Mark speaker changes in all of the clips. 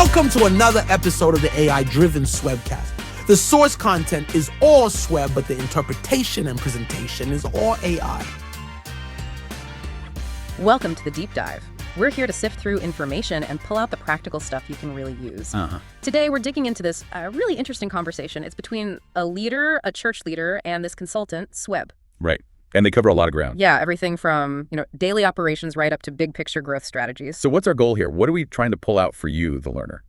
Speaker 1: Welcome to another episode of the AI-driven Swebbcast. The source content is all Swebb, but the interpretation and presentation is all AI.
Speaker 2: Welcome to the Deep Dive. We're here to sift through information and pull out the practical stuff you can really use. Today, we're digging into this really interesting conversation. It's between a church leader, and this consultant, Swebb.
Speaker 3: Right. And they cover a lot of ground.
Speaker 2: Yeah, everything from, daily operations right up to big picture growth strategies.
Speaker 3: So what's our goal here? What are we trying to pull out for you, the learner?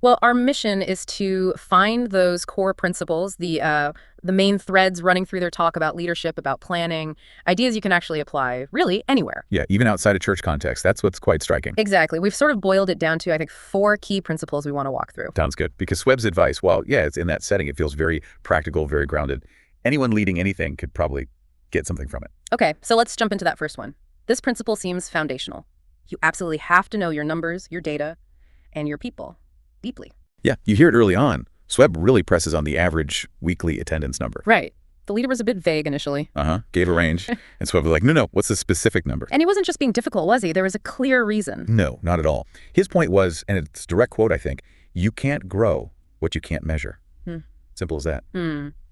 Speaker 2: Well, our mission is to find those core principles, the main threads running through their talk about leadership, about planning, ideas you can actually apply really anywhere.
Speaker 3: Yeah, even outside a church context. That's what's quite striking.
Speaker 2: Exactly. We've sort of boiled it down to, I think, 4 key principles we want to walk through.
Speaker 3: Sounds good. Because Swebb's advice, while, yeah, it's in that setting, it feels very practical, very grounded. Anyone leading anything could probably get something from it.
Speaker 2: Okay, so let's jump into that first one. This principle seems foundational. You absolutely have to know your numbers, your data, and your people deeply.
Speaker 3: Yeah, you hear it early on. Swebb really presses on the average weekly attendance number.
Speaker 2: Right. The leader was a bit vague initially.
Speaker 3: Gave a range. And Swebb was like, no, what's the specific number?
Speaker 2: And he wasn't just being difficult, was he? There was a clear reason.
Speaker 3: No, not at all. His point was, and it's a direct quote, I think, you can't grow what you can't measure. Simple as that.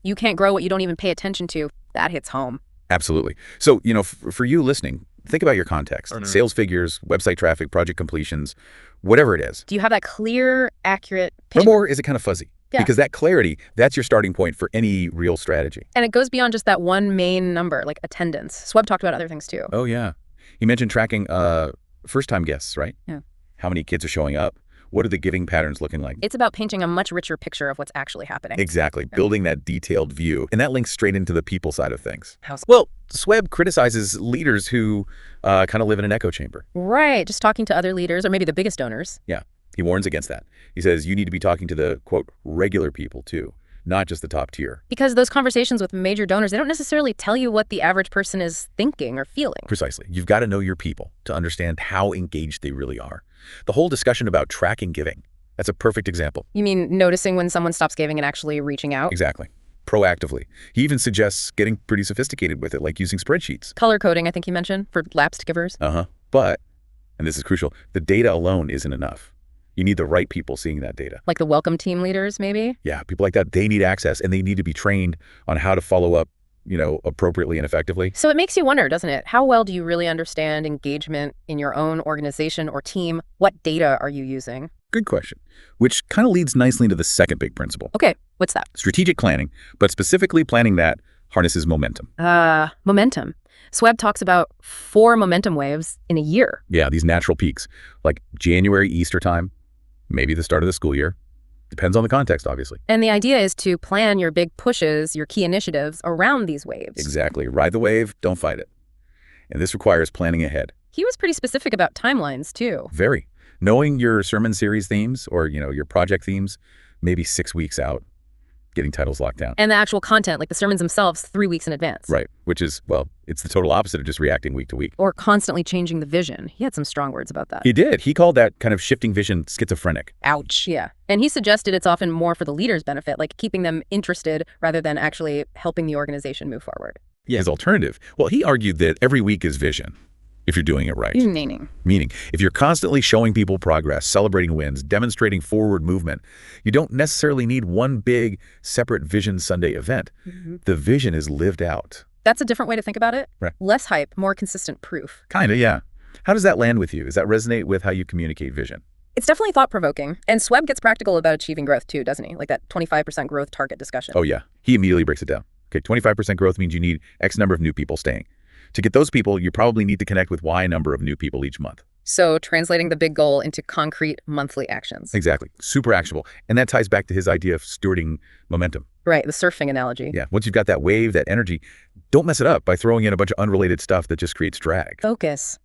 Speaker 2: You can't grow what you don't even pay attention to. That hits home.
Speaker 3: Absolutely. So, for you listening, think about your context. Sales figures, website traffic, project completions, whatever it is.
Speaker 2: Do you have that clear, accurate picture?
Speaker 3: Or is it kind of fuzzy?
Speaker 2: Yeah.
Speaker 3: Because that clarity, that's your starting point for any real strategy.
Speaker 2: And it goes beyond just that one main number, like attendance. Swebb talked about other things too.
Speaker 3: Oh, yeah. He mentioned tracking first-time guests, right?
Speaker 2: Yeah.
Speaker 3: How many kids are showing up? What are the giving patterns looking like?
Speaker 2: It's about painting a much richer picture of what's actually happening.
Speaker 3: Exactly. Building that detailed view. And that links straight into the people side of things. Well, Swebb criticizes leaders who kind of live in an echo chamber.
Speaker 2: Right. Just talking to other leaders, or maybe the biggest donors.
Speaker 3: Yeah. He warns against that. He says you need to be talking to the, quote, regular people too, not just the top tier.
Speaker 2: Because those conversations with major donors, they don't necessarily tell you what the average person is thinking or feeling.
Speaker 3: Precisely. You've got to know your people to understand how engaged they really are. The whole discussion about tracking giving, that's a perfect example.
Speaker 2: You mean noticing when someone stops giving and actually reaching out?
Speaker 3: Exactly. Proactively. He even suggests getting pretty sophisticated with it, like using spreadsheets.
Speaker 2: Color coding, I think you mentioned, for lapsed givers.
Speaker 3: But, and this is crucial, the data alone isn't enough. You need the right people seeing that data.
Speaker 2: Like the welcome team leaders, maybe?
Speaker 3: Yeah, people like that, they need access, and they need to be trained on how to follow up, appropriately and effectively.
Speaker 2: So it makes you wonder, doesn't it? How well do you really understand engagement in your own organization or team? What data are you using?
Speaker 3: Good question, which kind of leads nicely into the second big principle.
Speaker 2: Okay, what's that?
Speaker 3: Strategic planning, but specifically planning that harnesses momentum.
Speaker 2: Momentum. Swebb talks about 4 momentum waves in a year.
Speaker 3: Yeah, these natural peaks, like January, Easter time, maybe the start of the school year. Depends on the context, obviously.
Speaker 2: And the idea is to plan your big pushes, your key initiatives around these waves.
Speaker 3: Exactly. Ride the wave, don't fight it. And this requires planning ahead.
Speaker 2: He was pretty specific about timelines, too.
Speaker 3: Very. Knowing your sermon series themes or, your project themes, maybe 6 weeks out, getting titles locked down.
Speaker 2: And the actual content, like the sermons themselves, 3 weeks in advance.
Speaker 3: Right. Which is, well, it's the total opposite of just reacting week to week.
Speaker 2: Or constantly changing the vision. He had some strong words about that.
Speaker 3: He did. He called that kind of shifting vision schizophrenic.
Speaker 2: Ouch. Yeah. And he suggested it's often more for the leader's benefit, like keeping them interested rather than actually helping the organization move forward.
Speaker 3: Yeah. His alternative, well, he argued that every week is vision, if you're doing it right.
Speaker 2: Meaning,
Speaker 3: if you're constantly showing people progress, celebrating wins, demonstrating forward movement, you don't necessarily need one big, separate Vision Sunday event. The vision is lived out.
Speaker 2: That's a different way to think about it.
Speaker 3: Right.
Speaker 2: Less hype, more consistent proof.
Speaker 3: Kind of, yeah. How does that land with you? Does that resonate with how you communicate vision?
Speaker 2: It's definitely thought-provoking. And Swebb gets practical about achieving growth too, doesn't he? Like that 25% growth target discussion.
Speaker 3: Oh, yeah. He immediately breaks it down. Okay, 25% growth means you need X number of new people staying. To get those people, you probably need to connect with Y number of new people each month.
Speaker 2: So translating the big goal into concrete monthly actions.
Speaker 3: Exactly. Super actionable. And that ties back to his idea of stewarding momentum.
Speaker 2: Right, the surfing analogy.
Speaker 3: Yeah, once you've got that wave, that energy, don't mess it up by throwing in a bunch of unrelated stuff that just creates drag.
Speaker 2: Focus.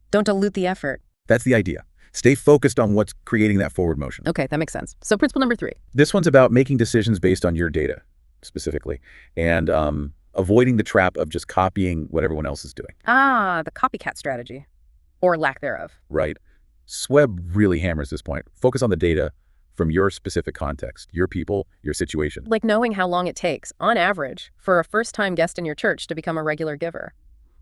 Speaker 2: Don't dilute the effort.
Speaker 3: That's the idea. Stay focused on what's creating that forward motion.
Speaker 2: Okay, that makes sense. So principle number 3.
Speaker 3: This one's about making decisions based on your data, specifically, and avoiding the trap of just copying what everyone else is doing.
Speaker 2: The copycat strategy. Or lack thereof.
Speaker 3: Right. Swebb really hammers this point. Focus on the data from your specific context, your people, your situation.
Speaker 2: Like knowing how long it takes, on average, for a first-time guest in your church to become a regular giver.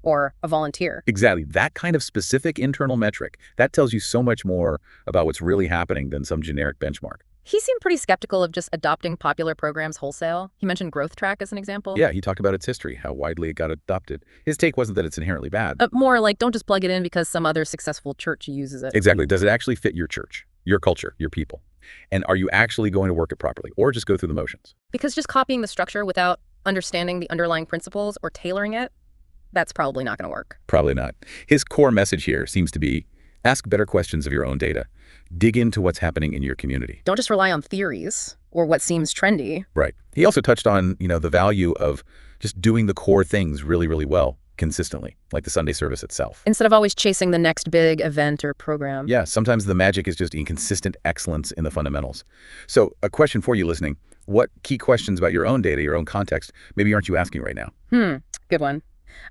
Speaker 2: or a volunteer.
Speaker 3: Exactly. That kind of specific internal metric, that tells you so much more about what's really happening than some generic benchmark.
Speaker 2: He seemed pretty skeptical of just adopting popular programs wholesale. He mentioned Growth Track as an example.
Speaker 3: Yeah, he talked about its history, how widely it got adopted. His take wasn't that it's inherently bad.
Speaker 2: More like, don't just plug it in because some other successful church uses it.
Speaker 3: Exactly. Does it actually fit your church, your culture, your people? And are you actually going to work it properly, or just go through the motions?
Speaker 2: Because just copying the structure without understanding the underlying principles or tailoring it, that's probably not going to work.
Speaker 3: Probably not. His core message here seems to be, ask better questions of your own data. Dig into what's happening in your community.
Speaker 2: Don't just rely on theories or what seems trendy.
Speaker 3: Right. He also touched on, the value of just doing the core things really, really well, consistently, like the Sunday service itself.
Speaker 2: Instead of always chasing the next big event or program.
Speaker 3: Yeah, sometimes the magic is just in consistent excellence in the fundamentals. So a question for you listening, what key questions about your own data, your own context, maybe aren't you asking right now?
Speaker 2: Good one.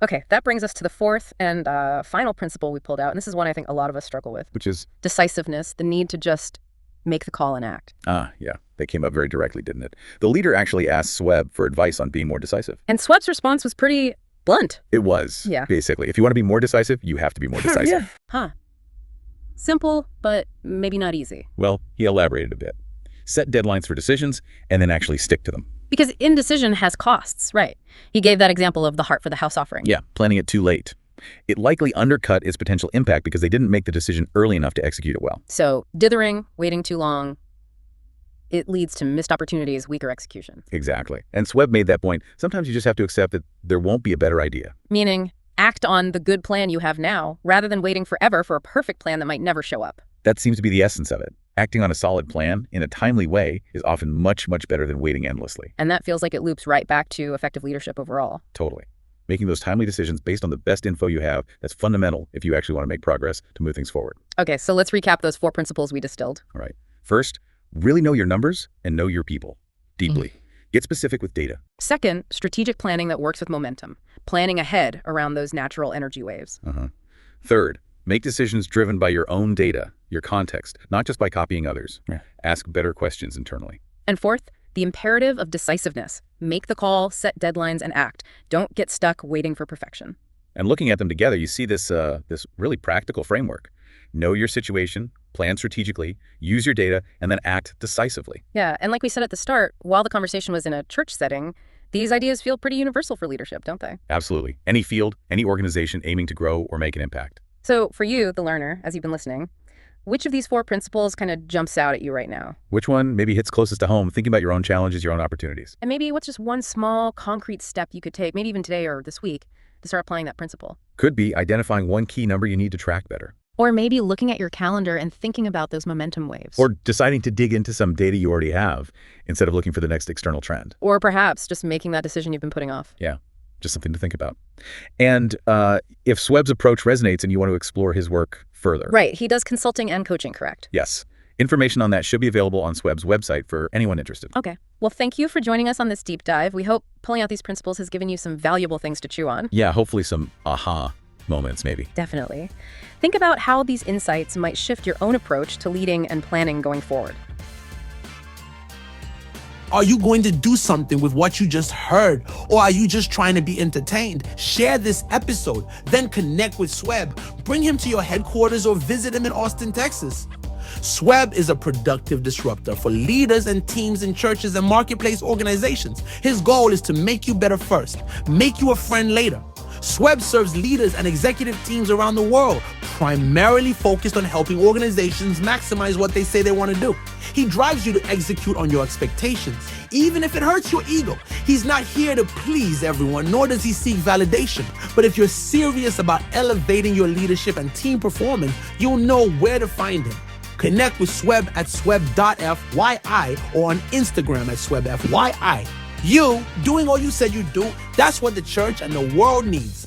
Speaker 2: Okay, that brings us to the fourth and final principle we pulled out, and this is one I think a lot of us struggle with.
Speaker 3: Which is?
Speaker 2: Decisiveness, the need to just make the call and act.
Speaker 3: Yeah, that came up very directly, didn't it? The leader actually asked Swebb for advice on being more decisive.
Speaker 2: And Swebb's response was pretty blunt.
Speaker 3: It was,
Speaker 2: yeah.
Speaker 3: Basically. If you want to be more decisive, you have to be more decisive.
Speaker 2: Yeah. Simple, but maybe not easy.
Speaker 3: Well, he elaborated a bit. Set deadlines for decisions, and then actually stick to them.
Speaker 2: Because indecision has costs, right? He gave that example of the Heart for the House offering.
Speaker 3: Yeah, planning it too late. It likely undercut its potential impact because they didn't make the decision early enough to execute it well.
Speaker 2: So dithering, waiting too long, it leads to missed opportunities, weaker execution.
Speaker 3: Exactly. And Swebb made that point. Sometimes you just have to accept that there won't be a better idea.
Speaker 2: Meaning, act on the good plan you have now, rather than waiting forever for a perfect plan that might never show up.
Speaker 3: That seems to be the essence of it. Acting on a solid plan in a timely way is often much, much better than waiting endlessly.
Speaker 2: And that feels like it loops right back to effective leadership overall.
Speaker 3: Totally. Making those timely decisions based on the best info you have, that's fundamental if you actually want to make progress to move things forward.
Speaker 2: Okay, so let's recap those 4 principles we distilled.
Speaker 3: All right. First, really know your numbers and know your people deeply. Get specific with data.
Speaker 2: Second, strategic planning that works with momentum. Planning ahead around those natural energy waves.
Speaker 3: Third, make decisions driven by your own data, your context, not just by copying others.
Speaker 1: Yeah.
Speaker 3: Ask better questions internally.
Speaker 2: And fourth, the imperative of decisiveness. Make the call, set deadlines, and act. Don't get stuck waiting for perfection.
Speaker 3: And looking at them together, you see this really practical framework. Know your situation, plan strategically, use your data, and then act decisively.
Speaker 2: Yeah, and like we said at the start, while the conversation was in a church setting, these ideas feel pretty universal for leadership, don't they?
Speaker 3: Absolutely. Any field, any organization aiming to grow or make an impact.
Speaker 2: So for you, the learner, as you've been listening, which of these 4 principles kind of jumps out at you right now?
Speaker 3: Which one maybe hits closest to home, thinking about your own challenges, your own opportunities?
Speaker 2: And maybe what's just one small, concrete step you could take, maybe even today or this week, to start applying that principle?
Speaker 3: Could be identifying one key number you need to track better.
Speaker 2: Or maybe looking at your calendar and thinking about those momentum waves.
Speaker 3: Or deciding to dig into some data you already have instead of looking for the next external trend.
Speaker 2: Or perhaps just making that decision you've been putting off.
Speaker 3: Yeah, just something to think about. And if Swebb's approach resonates and you want to explore his work further.
Speaker 2: Right, he does consulting and coaching, correct?
Speaker 3: Yes. Information on that should be available on Swebb's website for anyone interested.
Speaker 2: Okay. Well, thank you for joining us on this deep dive. We hope pulling out these principles has given you some valuable things to chew on.
Speaker 3: Yeah, hopefully some aha moments maybe.
Speaker 2: Definitely. Think about how these insights might shift your own approach to leading and planning going forward.
Speaker 1: Are you going to do something with what you just heard? Or are you just trying to be entertained? Share this episode, then connect with Swebb. Bring him to your headquarters or visit him in Austin, Texas. Swebb is a productive disruptor for leaders and teams in churches and marketplace organizations. His goal is to make you better first, make you a friend later. Swebb serves leaders and executive teams around the world, primarily focused on helping organizations maximize what they say they want to do. He drives you to execute on your expectations, even if it hurts your ego. He's not here to please everyone, nor does he seek validation. But if you're serious about elevating your leadership and team performance, you'll know where to find him. Connect with Swebb at swebb.fyi or on Instagram at swebbfyi. You doing all you said you'd do, that's what the church and the world needs.